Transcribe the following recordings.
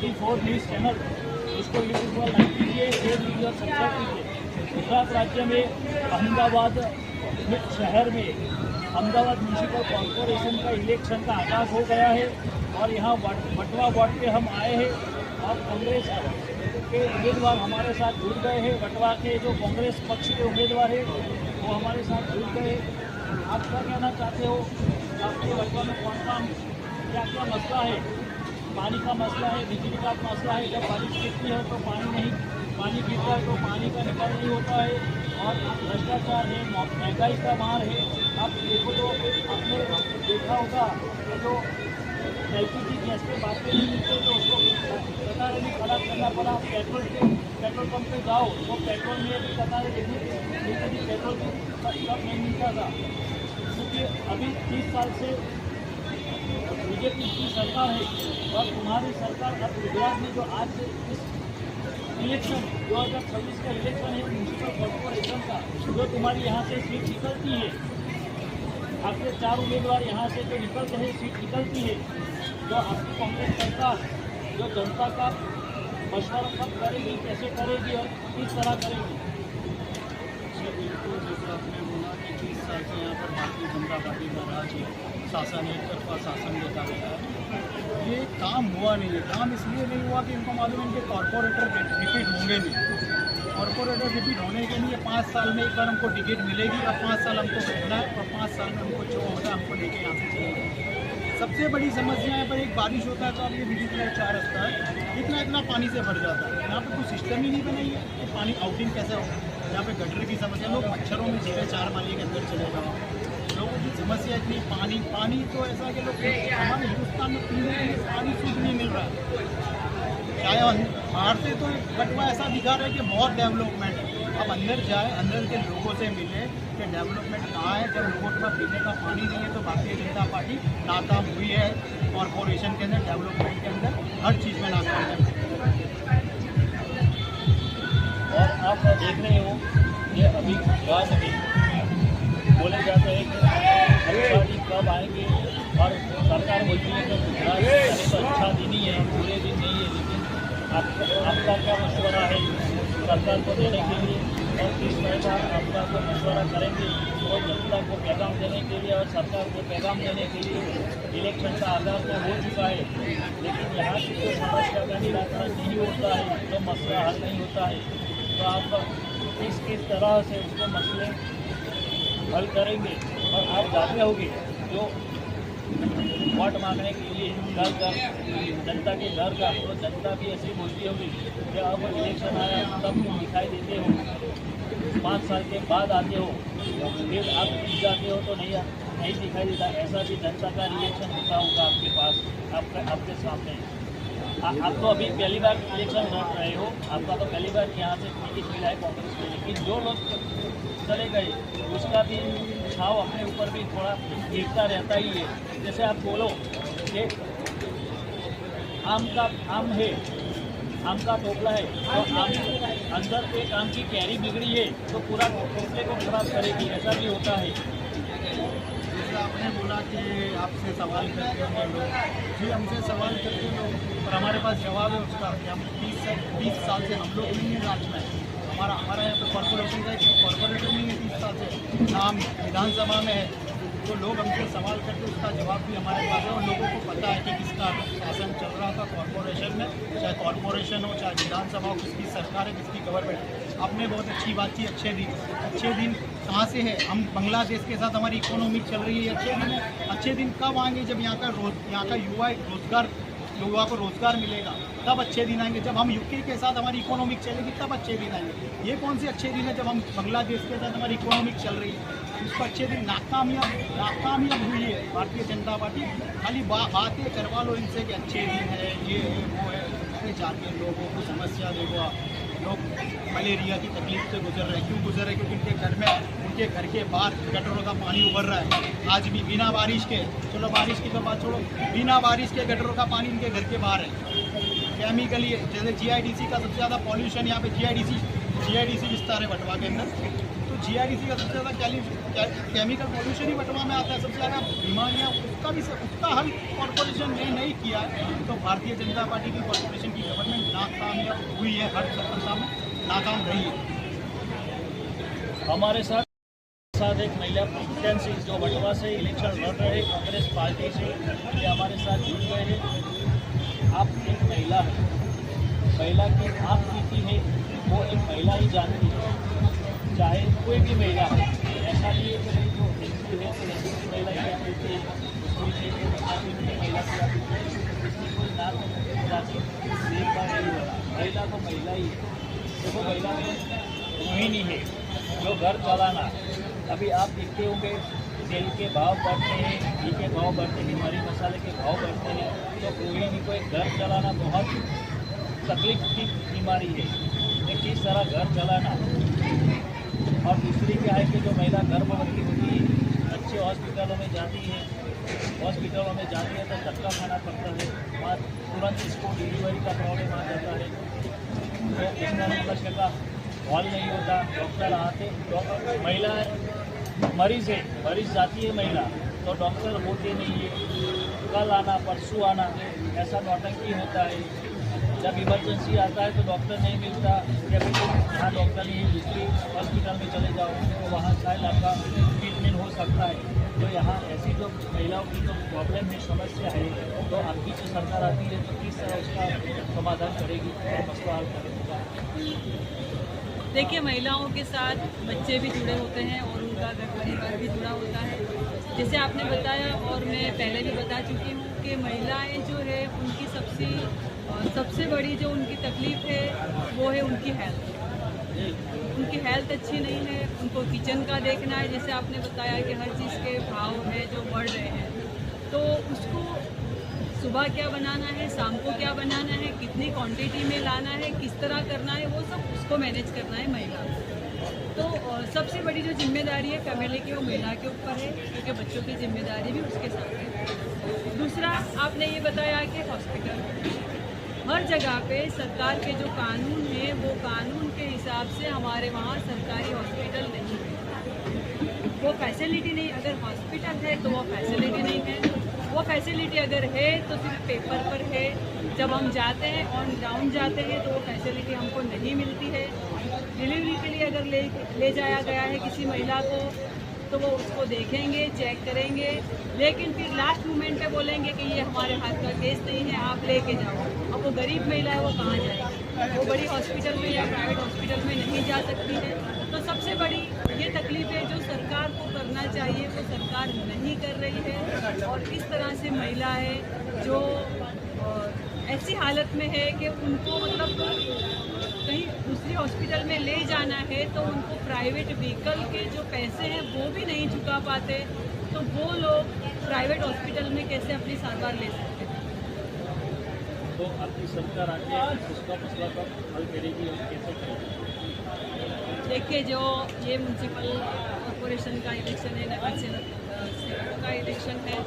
24 news channel इसको YouTube पर like कीजिए, शेयर कीजिए और सब्सक्राइब कीजिए। गुजरात राज्य में अहमदाबाद शहर में अहमदाबाद म्यूनसिपल कॉरपोरेशन का इलेक्शन का आगाज़ हो गया है और यहाँ वटवा वार्ड पे हम आए हैं और कांग्रेस के उम्मीदवार हमारे साथ जुड़ गए हैं। वटवा के जो कांग्रेस पक्ष के उम्मीदवार हैं वो हमारे साथ जुड़ गए। आप क्या कहना चाहते हो? आपके वटवा में कौन सा क्या क्या मसला है? पानी का मसला है, बिजली का मसला है। जब बारिश गिरती है तो पानी गिरता है तो पानी का निकाल नहीं होता है और भ्रष्टाचार है, महंगाई का मार है। आप देखो तो आपने देखा होगा जो एलपीजी गैस पे बातें नहीं मिलते तो उसको कतारें भी खड़ा करना पड़ा। पेट्रोल पंप पे जाओ तो पेट्रोल में भी कतारें देखने कभी पेट्रोल कब नहीं मिलता था, क्योंकि अभी 30 साल से बीजेपी की सरकार है और तुम्हारी सरकार अब गुजरात में जो आज से इस इलेक्शन 2026 का इलेक्शन है म्यूनसिपल कॉरपोरेशन का, जो तुम्हारी यहाँ से सीट निकलती है, आपके 4 उम्मीदवार यहाँ से जो निकलते हैं सीट निकलती है, जो आपकी कांग्रेस सरकार जो जनता का मशवरा कब करेगी, कैसे करेगी और किस तरह करेगी? बिल्कुल, जैसे आपने बोला कि 30 साल से यहाँ पर भारतीय जनता पार्टी का राज है, शासन एक तरफा शासन देता गया है। ये काम हुआ नहीं है। काम इसलिए नहीं हुआ कि इनको मालूम है इनके कॉरपोरेटर रिपीट होंगे नहीं। कॉरपोरेटर रिपीट होने के लिए 5 साल में एक बार हमको टिकट मिलेगी और 5 साल हमको बैठना है और 5 साल में हमको जो होगा हमको लेके यहाँ से चलेगा। सबसे बड़ी समस्या यहाँ पर एक बारिश होता है तो आप ये विजिट 4 रास्ता है इतना पानी से भर जाता है। यहाँ पर कोई सिस्टम ही नहीं बनाई है कि पानी आउटिंग कैसे होगा। यहाँ पे गटर की समस्या, लोग मच्छरों में जीवे 4 माली के अंदर चले जाओ। लोगों की समस्या इतनी पानी तो ऐसा कि लोग हमारे हिंदुस्तान में पीने के लिए पानी शुद्ध नहीं मिल रहा है। चाहे बाहर से तो वटवा ऐसा दिखा रहा है कि बहुत डेवलपमेंट है। अब अंदर जाए, अंदर के लोगों से मिले कि डेवलपमेंट कहाँ है। जब लोगों को पीने का पानी नहीं है तो भारतीय जनता पार्टी नाकाम हुई है। कॉरपोरेशन के अंदर डेवलपमेंट के अंदर हर चीज़ में नाकाम है। और आप देख रहे हो ये अभी गाँव में बोले जाते हैं कि अमित जी कब आएंगे और सरकार बोलती है कि गुजरात तो अच्छा दिन ही है, पूरे दिन नहीं है। लेकिन आपका क्या मशवरा है सरकार को देने के लिए और किस तरह का आपका को मशवरा करेंगे और जनता को पैगाम देने के लिए और सरकार को पैगाम देने के लिए? इलेक्शन का आगाज़ तो हो चुका है लेकिन यहाँ की जो समस्या का निराकरण नहीं होता है, जो मसला हल नहीं होता है, तो आप किस तरह से उसके मसले हल करेंगे? और आप जानते होंगे जो वोट मांगने के लिए घर जनता के घर का, तो जनता भी ऐसी बोलती होगी कि अब इलेक्शन आया तब तुम दिखाई देते हो, 5 साल के बाद आते हो, फिर आप जीत जाते हो तो नहीं दिखाई देता। ऐसा भी जनता का रिएक्शन होता होगा आपके पास, आपके सामने। आप तो अभी पहली बार इलेक्शन लड़ रहे हो, आपका तो पहली बार यहाँ से टिकट मिला है कांग्रेस को, लेकिन जो लोग चले गए उसका भी छाव अपने ऊपर भी थोड़ा गिरता रहता ही है। जैसे आप बोलो कि आम है, आम का टोकला है तो आम अंदर एक आम की कैरी बिगड़ी है तो पूरा टोकले को खराब करेगी, ऐसा भी होता है। जैसे आपने बोला कि आपसे सवाल करते हैं लोग, जी हमसे सवाल करते हैं लोग, पर हमारे पास जवाब है उसका कि हम 20 साल से हम लोग नहीं है राज में। हमारा यहाँ पे कॉरपोरेशन का कॉरपोरेटर नहीं है 30 साल से, नाम विधानसभा में है। तो लोग हमसे सवाल करते उसका जवाब भी हमारे पास है और लोगों को पता है कि किसका शासन चल रहा था कॉरपोरेशन में, चाहे कॉरपोरेशन हो चाहे विधानसभा हो, किसकी सरकार है, किसकी गवर्नमेंट। आपने बहुत अच्छी बात की, अच्छे दिन कहाँ से है? हम बांग्लादेश के साथ हमारी इकोनॉमी चल रही है, अच्छे दिन है। अच्छे दिन कब आएंगे? जब यहाँ का युवा को रोज़गार मिलेगा तब अच्छे दिन आएंगे। जब हम यूके के साथ हमारी इकोनॉमिक चलेगी तब अच्छे दिन आएंगे। ये कौन से अच्छे दिन है जब हम बांग्लादेश के साथ हमारी इकोनॉमिक चल रही है? उसको अच्छे दिन नाकामयाब हुई है भारतीय जनता पार्टी। खाली बातें करवा लो इनसे कि अच्छे दिन है, ये है वो है। अरे जाके लोगों को समस्या देखो, लोग मलेरिया की तकलीफ से गुजर रहे हैं। क्यों गुजर रहे हैं? क्योंकि उनके घर के बाहर गटरों का पानी उभर रहा है। आज भी बिना बारिश के, चलो बारिश की तो बात छोड़ो, बिना बारिश के गटरों का पानी उनके घर के बाहर है। केमिकली जैसे GIDC का सबसे ज़्यादा पॉल्यूशन यहाँ पे GIDC विस्तार है वटवा के अंदर। तो GIDC का सबसे ज़्यादा केमिकल पॉल्यूशन ही बटवा में आता है, सबसे ज़्यादा बीमारियाँ उसका हल कॉरपोरेशन ने नहीं किया है। तो भारतीय जनता पार्टी की कॉरपोरेशन की गवर्नमेंट नाकामयाब हुई है, हर सफलता में नाकाम रही है। हमारे साथ एक महिला प्रत्याशी जो बटवा से इलेक्शन लड़ रहे कांग्रेस पार्टी से, ये हमारे साथ जुड़ गए हैं। आप एक महिला है, महिला की आप नीति है वो एक महिला ही जानती है, चाहे कोई भी महिला हो। ऐसा नहीं है कि जो हिंदू है तो हिंदू की महिला क्या बोलती है, मुस्लिम है तो मुस्लिम की महिला क्या बोलती है, इसकी कोई नाम जाति भेदभाव नहीं होता, महिला तो महिला ही है। देखो महिला में रोहिणी है जो घर चलाना, अभी आप देखते होंगे तेल के भाव बढ़ते हैं, घी के भाव बढ़ते हैं, मरी मसाले के भाव बढ़ते हैं, तो रोहिणी को एक घर चलाना बहुत तकलीफ की बीमारी है कि किस तरह घर चलाना। और दूसरी क्या है कि जो महिला गर्भवती होती है, अच्छे हॉस्पिटलों में जाती है, तो धक्का खाना पड़ता है, वहाँ तुरंत इसको डिलीवरी का प्रॉब्लम आ जाता है, तो इसका का हॉल नहीं होता, डॉक्टर आते, महिला मरीज है, मरीज जाती है महिला तो डॉक्टर होते नहीं है, कल आना परसों आना ऐसा नौटंकी होता है। जब इमरजेंसी आता है तो डॉक्टर नहीं मिलता, या फिर यहाँ डॉक्टर नहीं, दूसरी हॉस्पिटल में चले जाओ तो वहाँ शायद आपका ट्रीटमेंट हो सकता है। तो यहाँ ऐसी जो महिलाओं की जो प्रॉब्लम है, समस्या है, तो आपकी जो सरकार आती है तो किस तरह उसका समाधान करेगी और मसला हल करेगी। देखिए, महिलाओं के साथ बच्चे भी जुड़े होते हैं और उनका घर परिवार भी जुड़ा होता है। जैसे आपने बताया और मैं पहले भी बता चुकी हूँ कि महिलाएं जो है उनकी सबसे बड़ी जो उनकी तकलीफ़ है वो है उनकी हेल्थ। उनकी हेल्थ अच्छी नहीं है, उनको किचन का देखना है। जैसे आपने बताया कि हर चीज़ के भाव है जो बढ़ रहे हैं, तो उसको सुबह क्या बनाना है, शाम को क्या बनाना है, कितनी क्वांटिटी में लाना है, किस तरह करना है, वो सब उसको मैनेज करना है महिला। तो सबसे बड़ी जो जिम्मेदारी है फैमिली की वो महिला के ऊपर है, क्योंकि बच्चों की जिम्मेदारी भी उसके साथ है। दूसरा, आपने ये बताया कि हॉस्पिटल, हर जगह पे सरकार के जो कानून है वो कानून के हिसाब से हमारे वहाँ सरकारी हॉस्पिटल नहीं है, वो फैसिलिटी नहीं। अगर हॉस्पिटल है तो वो फैसिलिटी नहीं है, वो फैसिलिटी अगर है तो सिर्फ पेपर पर है। जब हम जाते हैं ऑन ग्राउंड जाते हैं तो वो फैसिलिटी हमको नहीं मिलती है। डिलीवरी के लिए अगर ले जाया गया है किसी महिला को तो वो उसको देखेंगे, चेक करेंगे, लेकिन फिर लास्ट मोमेंट पे बोलेंगे कि ये हमारे हाथ का केस नहीं है, आप लेके जाओ। अब वो गरीब महिला है, वो कहाँ जाएगी? वो बड़ी हॉस्पिटल में या प्राइवेट हॉस्पिटल में नहीं जा सकती है। तो सबसे बड़ी ये तकलीफ है जो सरकार को करना चाहिए वो सरकार नहीं कर रही है। और इस तरह से महिला है जो ऐसी हालत में है कि उनको मतलब कहीं दूसरी हॉस्पिटल में ले जाना है तो उनको प्राइवेट व्हीकल के जो पैसे हैं वो भी नहीं चुका पाते, तो वो लोग प्राइवेट हॉस्पिटल में कैसे अपनी सारवार ले सकते हैं? तो आपकी सरकार आके उसका मसला कब हल करेगी और कैसे करेगी? देखिए, जो ये म्यूनसिपल कॉरपोरेशन का इलेक्शन है, नगर सेवकों का इलेक्शन है,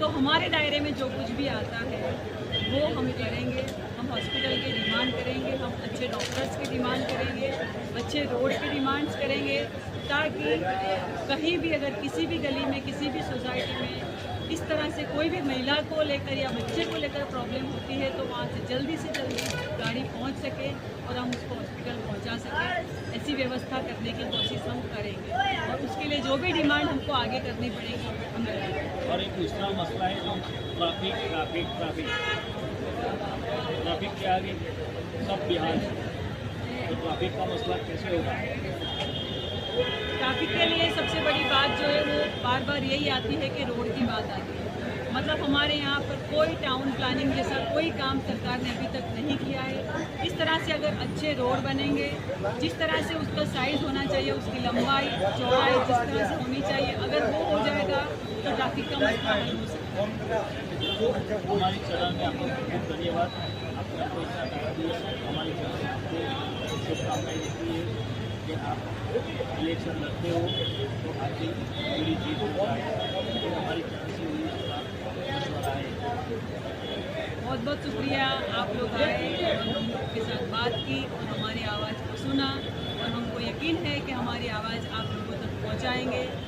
तो हमारे दायरे में जो कुछ भी आता है वो हम करेंगे। हम हॉस्पिटल की डिमांड करेंगे, हम अच्छे डॉक्टर्स की डिमांड करेंगे, अच्छे रोड की डिमांड्स करेंगे, ताकि कहीं भी अगर किसी भी गली में, किसी भी सोसाइटी में इस तरह से कोई भी महिला को लेकर या बच्चे को लेकर प्रॉब्लम होती है तो वहाँ से जल्दी गाड़ी पहुँच सके और हम उसको हॉस्पिटल पहुँचा सकें। ऐसी व्यवस्था करने की कोशिश हम करेंगे और उसके लिए जो भी डिमांड हमको आगे करनी पड़ेगी हम करेंगे। और एक दूसरा मसला है जो ट्रैफिक के आगे सब बिहार है, तो ट्रैफिक का मसला कैसे होगा? ट्रैफिक के लिए सबसे बड़ी बात जो है वो बार बार यही आती है कि रोड की बात आती है। मतलब हमारे यहाँ पर कोई टाउन प्लानिंग जैसा कोई काम सरकार ने अभी तक नहीं किया है। इस तरह से अगर अच्छे रोड बनेंगे, जिस तरह से उसका साइज़ होना चाहिए, उसकी लंबाई चौड़ाई जिस तरह से होनी चाहिए, अगर वो हो जाएगा तो ट्रैफिक का मसला हल हो सकता है। हमारी चैनल में आपको बहुत धन्यवाद। आपने कोई हमारी चैनल को शुभकामनाएं देती है कि आप इलेक्शन लड़ते हो तो आपकी पूरी जीत होगा। हमारी चैनल से हुई मशवरा है। बहुत बहुत शुक्रिया, आप लोग आए और हम लोग के साथ बात की और हमारी आवाज़ को सुना, और हमको यकीन है कि हमारी आवाज़ आप पहुंचाएंगे।